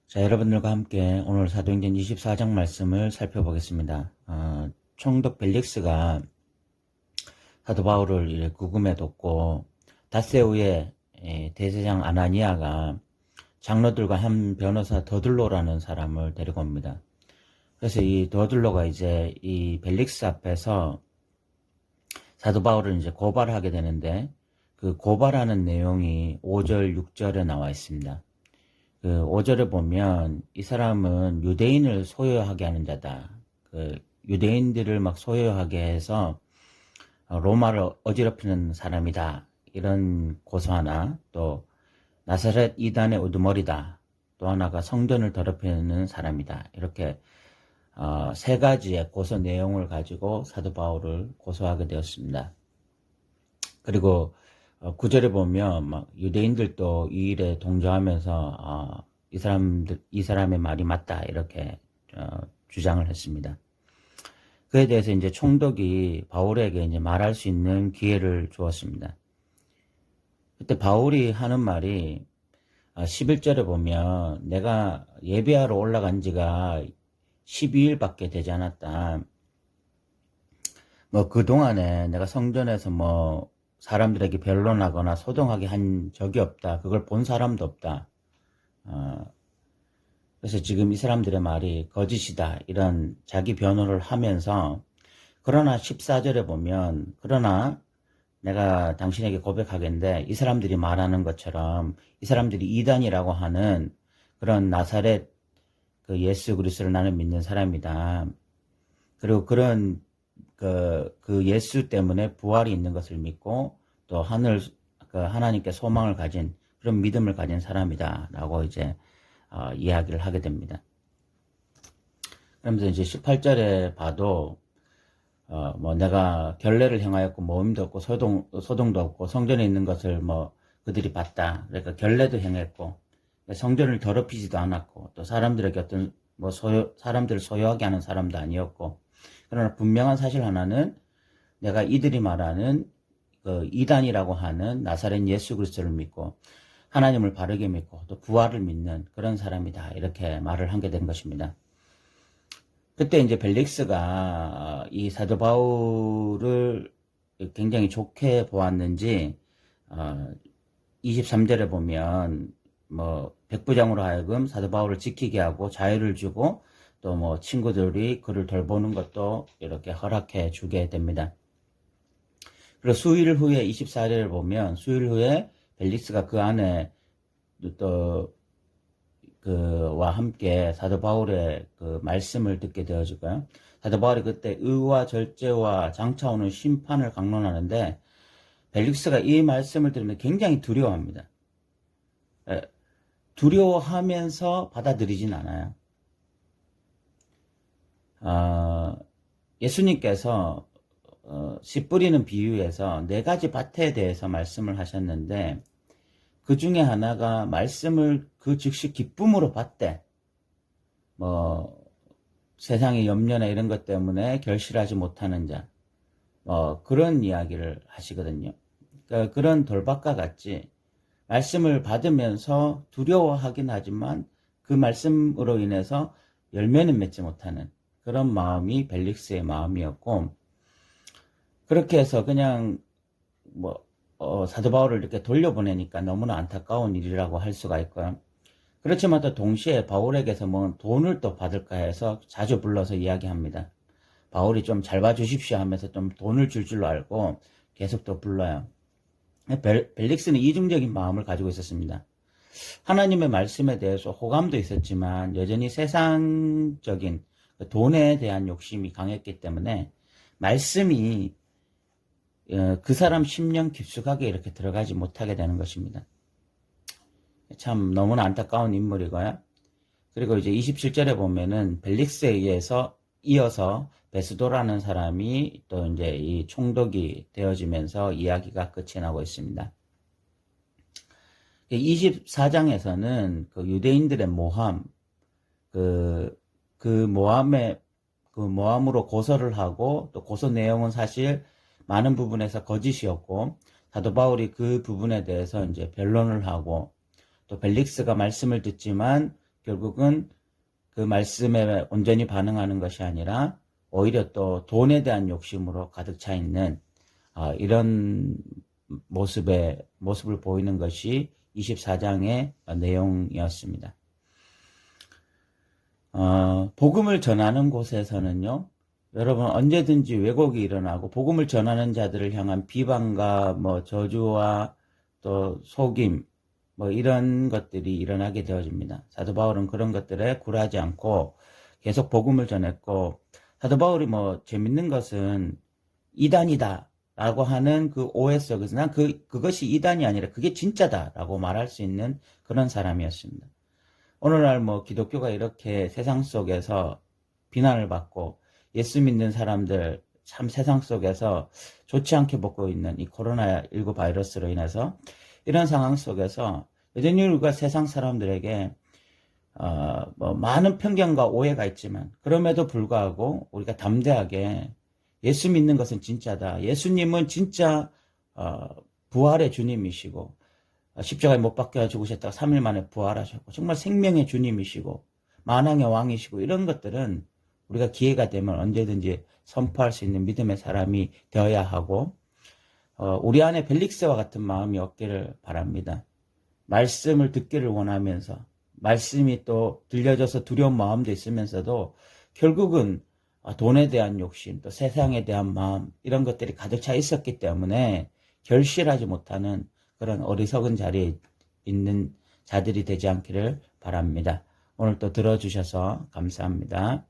자, 여러분들과 함께 오늘 사도행전 24장 말씀을 살펴보겠습니다. 총독 벨릭스가 사도 바울을 이렇게 구금해 뒀고, 닷새우에 대제장 아나니아가 장로들과 한 변호사 더들로라는 사람을 데리고 옵니다. 그래서 이 더들로가 이제 이 벨릭스 앞에서 사도 바울을 이제 고발하게 되는데, 그 고발하는 내용이 5절, 6절에 나와 있습니다. 그 5절에 보면 이 사람은 유대인을 소유하게 하는 자다. 그 유대인들을 막 소유하게 해서 로마를 어지럽히는 사람이다. 이런 고소 하나, 또 나사렛 이단의 우두머리다. 또 하나가 성전을 더럽히는 사람이다. 이렇게 세 가지의 고소 내용을 가지고 사도 바울을 고소하게 되었습니다. 그리고 9절에 보면 막 유대인들도 이 일에 동조하면서 이 사람의 말이 맞다 이렇게 주장을 했습니다. 그에 대해서 이제 총독이 바울에게 이제 말할 수 있는 기회를 주었습니다. 그때 바울이 하는 말이 11절에 보면 내가 예배하러 올라간 지가 12일밖에 되지 않았다. 뭐 그동안에 내가 성전에서 뭐 사람들에게 변론하거나 소동하게 한 적이 없다. 그걸 본 사람도 없다. 그래서 지금 이 사람들의 말이 거짓이다. 이런 자기 변호를 하면서, 그러나 14절에 보면, 그러나 내가 당신에게 고백하겠는데 이 사람들이 말하는 것처럼 이 사람들이 이단이라고 하는 그런 나사렛 그 예수 그리스도를 나는 믿는 사람이다. 그리고 그런 그 예수 때문에 부활이 있는 것을 믿고 또 하나님께 소망을 가진 그런 믿음을 가진 사람이다 라고 이제 이야기를 하게 됩니다. 그러면서 이제 18절에 봐도 뭐 내가 결례를 행하였고 모임도 없고 소동도 없고 성전에 있는 것을 뭐 그들이 봤다. 그러니까 결례도 행했고 성전을 더럽히지도 않았고 또 사람들에게 어떤 뭐 사람들을 소유하게 하는 사람도 아니었고, 그러나 분명한 사실 하나는 내가 이들이 말하는 그 이단이라고 하는 나사렛 예수 그리스도를 믿고 하나님을 바르게 믿고 또 부활을 믿는 그런 사람이다. 이렇게 말을 하게 된 것입니다. 그때 이제 벨릭스가 이 사도 바울을 굉장히 좋게 보았는지 23절에 보면 뭐 백부장으로 하여금 사도 바울을 지키게 하고 자유를 주고 또 뭐 친구들이 그를 돌보는 것도 이렇게 허락해 주게 됩니다. 그리고 수일 후에 24절을 보면 수일 후에 벨릭스가 그 안에 또 그와 함께 사도 바울의 그 말씀을 듣게 되어지고요. 사도 바울이 그때 의와 절제와 장차 오는 심판을 강론하는데 벨릭스가 이 말씀을 들으면 굉장히 두려워합니다. 두려워하면서 받아들이진 않아요. 예수님께서 씨 뿌리는 비유에서 4가지 밭에 대해서 말씀을 하셨는데 그 중에 하나가 말씀을 그 즉시 기쁨으로 받되 뭐 세상의 염려나 이런 것 때문에 결실하지 못하는 자, 그런 이야기를 하시거든요. 그러니까 그런 돌밭과 같이 말씀을 받으면서 두려워하긴 하지만 그 말씀으로 인해서 열매는 맺지 못하는 그런 마음이 벨릭스의 마음이었고, 그렇게 해서 그냥 뭐 사도 바울을 이렇게 돌려보내니까 너무나 안타까운 일이라고 할 수가 있고요. 그렇지만 또 동시에 바울에게서 뭐 돈을 또 받을까 해서 자주 불러서 이야기합니다. 바울이 좀 잘 봐주십시오 하면서 좀 돈을 줄 줄로 알고 계속 또 불러요. 벨릭스는 이중적인 마음을 가지고 있었습니다. 하나님의 말씀에 대해서 호감도 있었지만 여전히 세상적인 돈에 대한 욕심이 강했기 때문에 말씀이 그 사람 심령 깊숙하게 이렇게 들어가지 못하게 되는 것입니다. 참 너무나 안타까운 인물이고요. 그리고 이제 27절에 보면은 벨릭스에 의해서 이어서 베스도라는 사람이 또 이제 이 총독이 되어지면서 이야기가 끝이 나고 있습니다. 24장에서는 그 유대인들의 모함, 그 모함으로 고소를 하고 또 고소 내용은 사실 많은 부분에서 거짓이었고 사도 바울이 그 부분에 대해서 이제 변론을 하고 또 벨릭스가 말씀을 듣지만 결국은 그 말씀에 온전히 반응하는 것이 아니라 오히려 또 돈에 대한 욕심으로 가득 차 있는 이런 모습을 보이는 것이 24장의 내용이었습니다. 복음을 전하는 곳에서는요, 여러분 언제든지 왜곡이 일어나고 복음을 전하는 자들을 향한 비방과 저주와 또 속임 이런 것들이 일어나게 되어집니다. 사도 바울은 그런 것들에 굴하지 않고 계속 복음을 전했고, 사도 바울이 재밌는 것은 이단이다 라고 하는 그 오해 속에서 난 그것이 이단이 아니라 그게 진짜다 라고 말할 수 있는 그런 사람이었습니다. 오늘날 기독교가 이렇게 세상 속에서 비난을 받고 예수 믿는 사람들 참 세상 속에서 좋지 않게 먹고 있는 이 코로나19 바이러스로 인해서 이런 상황 속에서 여전히 우리가 세상 사람들에게 많은 편견과 오해가 있지만 그럼에도 불구하고 우리가 담대하게 예수 믿는 것은 진짜다. 예수님은 진짜 부활의 주님이시고 십자가에 못 박혀 죽으셨다가 3일 만에 부활하셨고 정말 생명의 주님이시고 만왕의 왕이시고 이런 것들은 우리가 기회가 되면 언제든지 선포할 수 있는 믿음의 사람이 되어야 하고 우리 안에 벨릭스와 같은 마음이 없기를 바랍니다. 말씀을 듣기를 원하면서 말씀이 또 들려져서 두려운 마음도 있으면서도 결국은 돈에 대한 욕심, 또 세상에 대한 마음 이런 것들이 가득 차 있었기 때문에 결실하지 못하는 그런 어리석은 자리에 있는 자들이 되지 않기를 바랍니다. 오늘 또 들어주셔서 감사합니다.